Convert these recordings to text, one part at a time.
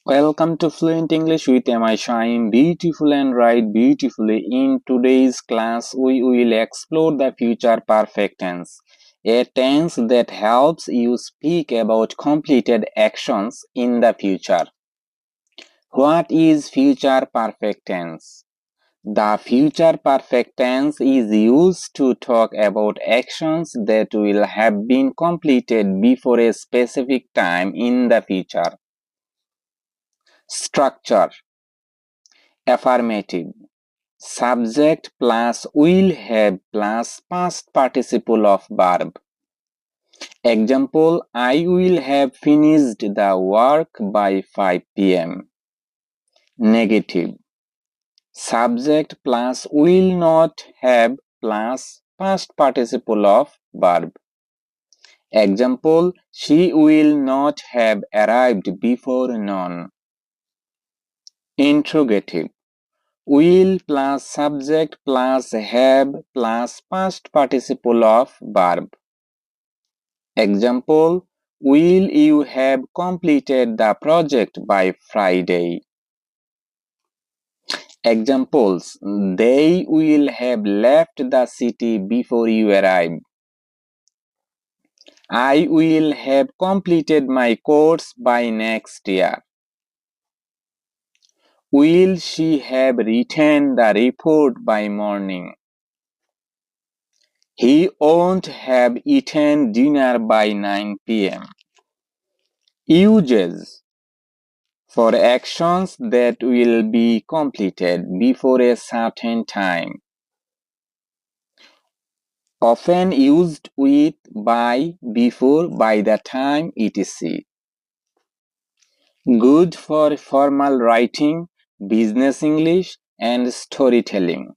Welcome to Fluent English with MI Shine. Beautiful and write beautifully. In today's class, we will explore the future perfect tense, a tense that helps you speak about completed actions in the future. What is future perfect tense? The future perfect tense is used to talk about actions that will have been completed before a specific time in the future. Structure: affirmative. Subject plus will have plus past participle of verb. Example: I will have finished the work by 5 p.m. Negative. Subject plus will not have plus past participle of verb. Example: she will not have arrived before noon. Interrogative. Will plus subject plus have plus past participle of verb. Example: will you have completed the project by Friday? Examples: they will have left the city before you arrive. I will have completed my course by next year. Will she have written the report by morning? He won't have eaten dinner by 9 p.m. Uses: for actions that will be completed before a certain time. Often used with, by, before, by the time, etc. Good for formal writing, business English, and storytelling.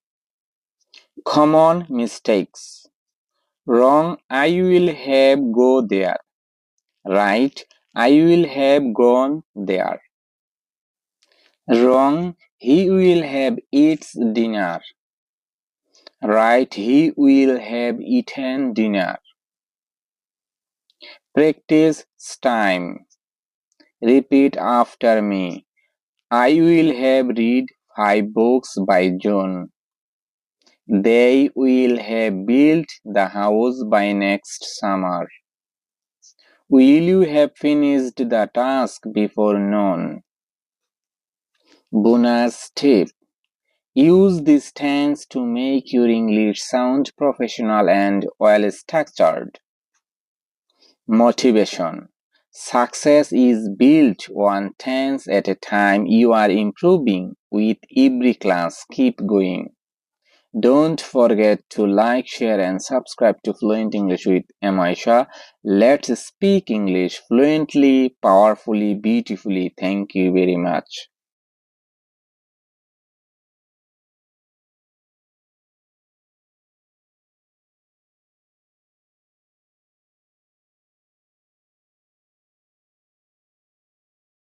Common mistakes. Wrong: I will have go there. Right: I will have gone there. Wrong: he will have eats dinner. Right: he will have eaten dinner. Practice time. Repeat after me. I will have read 5 books by June. They will have built the house by next summer. Will you have finished the task before noon? Bonus tip: use this tense to make your English sound professional and well structured. Motivation: success is built one tense at a time. You are improving with every class. Keep going. Don't forget to like, share, and subscribe to Fluent English with MI Shah. Let's speak English fluently, powerfully, beautifully. Thank you very much.